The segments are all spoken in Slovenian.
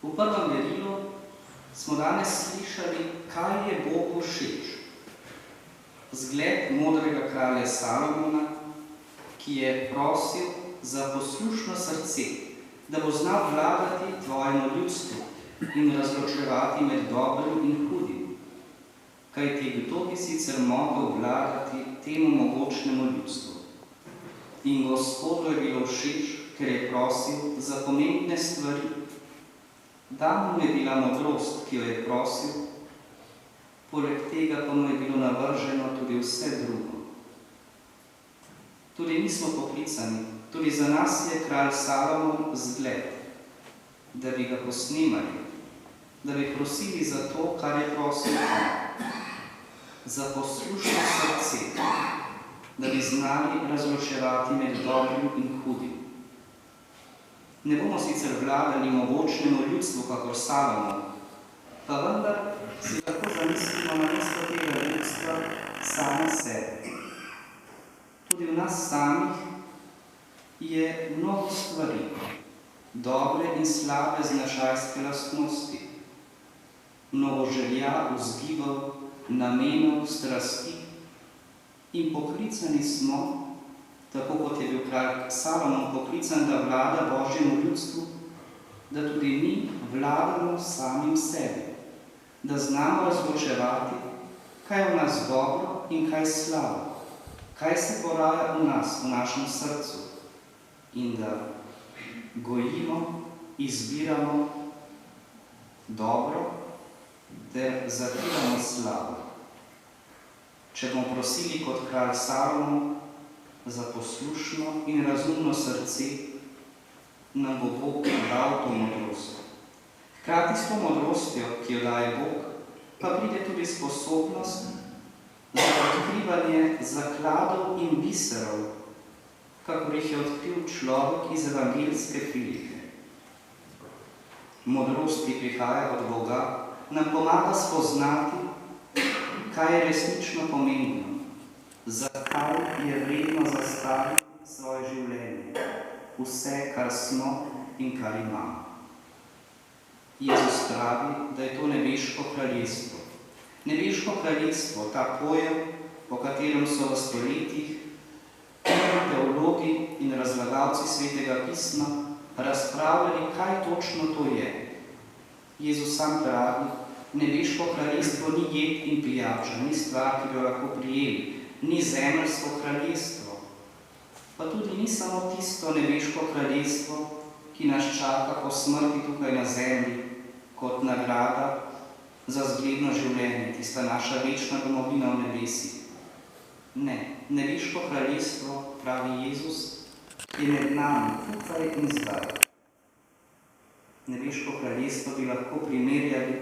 V prvem berilu smo danes slišali, kaj je Bogu všeč. Zgled modrega kralja Salomona, ki je prosil za poslušno srce, da bo znal vladati tvojemu ljudstvu in razločevati med dobrim in hudim. Kajti kdo bi sicer mogel vladati temu mogočnemu ljudstvu? In Gospodu je bilo všeč, ker je prosil za pomembne stvari. Da mu je bila modrost, ki jo je prosil, poleg tega pa mu je bilo navrženo tudi vse drugo. Tudi mi smo poklicani, tudi za nas je kralj Salomon zgled, da bi ga posnemali, da bi prosili za to, kar je prosil on, za poslušno srce, da bi znali razločevati med dobrim in hudim. Ne bomo sicer vladali mogočnemu ljudstvu, kakor Salomon, pa vendar si lahko zamislimo namesto tega ljudstva same sebe. Tudi v nas samih je mnogo stvari, dobre in slabe značajske lastnosti, mnogo želja, vzgibov, namenov, strasti in poklicani smo, tako kot je bil kralj Salomon poklican, da vlada Božjemu ljudstvu, da tudi mi vladamo samim sebi, da znamo razločevati, kaj je v nas dobro in kaj slabo, kaj se poraja v nas, v našem srcu, in da gojimo, izbiramo dobro ter zatiramo slabo. Če bomo prosili kot kralj Salomon za poslušno in razumno srce, nam bo Bog dal to modrost. Hkrati s to modrostjo, ki jo daje Bog, pa pride tudi sposobnost za odkrivanje zakladov in biserov, kakor jih je odkril človek iz evangeljske prilike. Modrost, ki prihaja od Boga, nam pomaga spoznati, kaj je resnično pomembno, zakaj je vredno zastaviti svoje življenje, vse, kar smo in kar imamo. Jezus pravi, da je to nebeško kraljestvo. Nebeško kraljestvo, ta pojem, o katerem so v stoletjih teologi in razlagalci Svetega pisma razpravljali, kaj točno to je. Jezus sam pravi, nebeško kraljestvo ni jed in pijača, ni stvar, ki bi jo lahko prijeli, ni zemeljsko kraljestvo, pa tudi ni samo tisto nebeško kraljestvo, ki nas čaka po smrti tukaj na zemlji, kot nagrada za zgledno življenje, tista naša večna domovina v nebesih. Ne, nebeško kraljestvo, pravi Jezus, je med nami, tukaj in zdaj. Nebeško kraljestvo bi lahko primerjali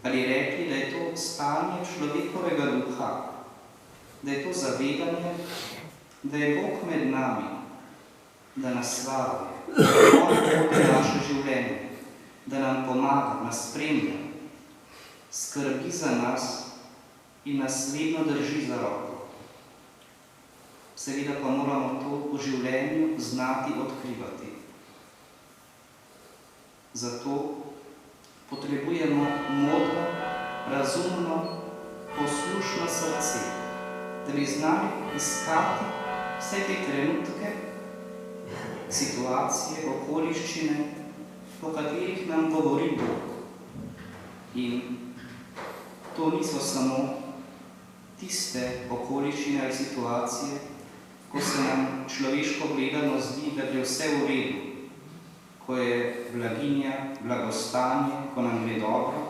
ali rekli, da je to stanje človekovega duha, da je to zavedanje, da je Bog med nami, da nas vabi, da vodi naše življenje, da nam pomaga, nas spremlja, skrbi za nas in nas vedno drži za roko. Seveda pa moramo to v življenju znati odkrivati. Zato potrebujemo modro, razumno, poslušno srce, da bi znali iskati vse te trenutke, situacije, okoliščine, po katerih nam govori Bog. In to niso samo tiste okoliščine ali situacije, ko se nam človeško gledano zdi, da je vse v redu, ko je blaginja, blagostanje, ko nam gre dobro.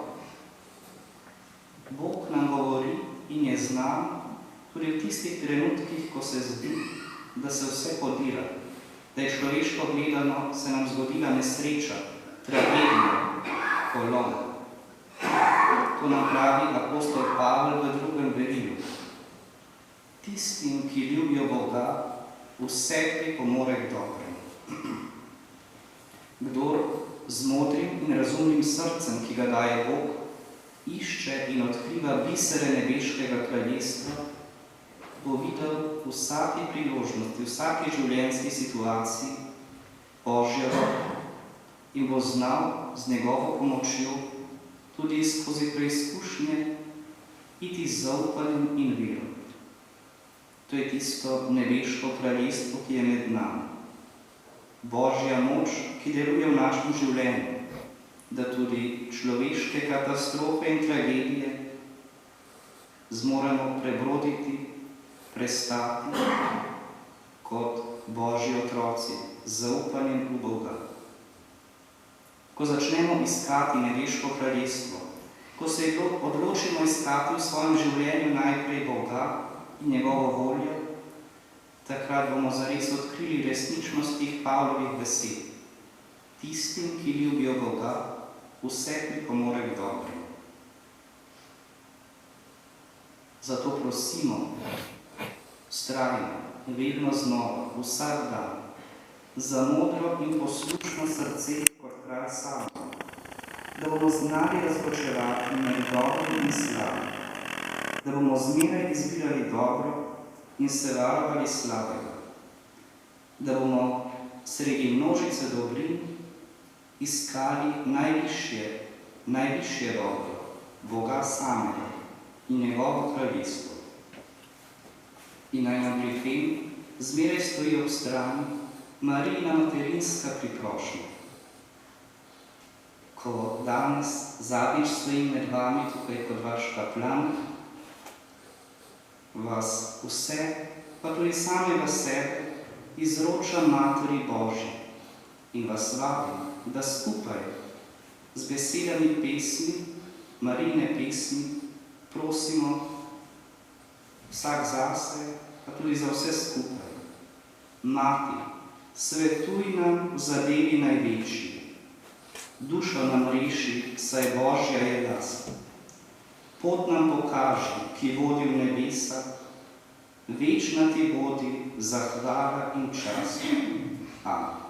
Bog nam govori in je znan tudi v tistih trenutkih, ko se zdi, da se vse podira, da je človeško gledano se nam zgodila nesreča, tragedija, polom. To nam pravi apostol Pavel v 2. berilu. Tistim, ki ljubijo Boga, vse pripomore k dobremu. Kdor z modrim in razumnim srcem, ki ga daje Bog, išče in odkriva bisere nebeškega kraljestva, bo videl vsaki priložnosti, vsaki življenjski situaciji, Božjo roko in bo znal z njegovo pomočjo tudi skozi preizkušnje iti z zaupanjem in vero. To je tisto nebeško kraljestvo, ki je med nami. Božja moč, ki deluje v našem življenju, da tudi človeške katastrofe in tragedije zmoremo prebroditi, prestati kot Božji otroci z zaupanjem v Boga. Ko začnemo iskati nebeško kraljestvo, ko se odločimo iskati v svojem življenju najprej Boga in njegovo voljo, takrat bomo zares odkrili resničnost teh Pavlovih besed. Tistim, ki ljubijo Boga, vse pripomore k dobremu. Zato prosimo, vztrajno, vedno znova, vsak dan, za modro in poslušno srce kot kralj Salomon, da bomo znali razločevati med dobrim in slabim, da bomo zmeraj izbirali dobro in se varovali slabega, da bomo sredi množice dobrin iskali najvišje dobro, Boga samega in njegovo kraljestvo. In naj nam pri tem zmeraj stoji ob strani Marijina materinska priprošnja. Ko danes zadnjič stojim med vami tukaj kot vaš kaplan, vas vse, pa tudi samega sebe, izročam Materi Božji in vas vabim, da skupaj z besedami pesmi, Marijine pesmi, prosimo vsak zase, pa tudi za vse skupaj. Mati, svetuj nam v zadevi največji, dušo nam reši, saj Božja je last. Pot nam pokaži, ki vodi v nebesa, večna ti vodi zahvala in čas. Amen.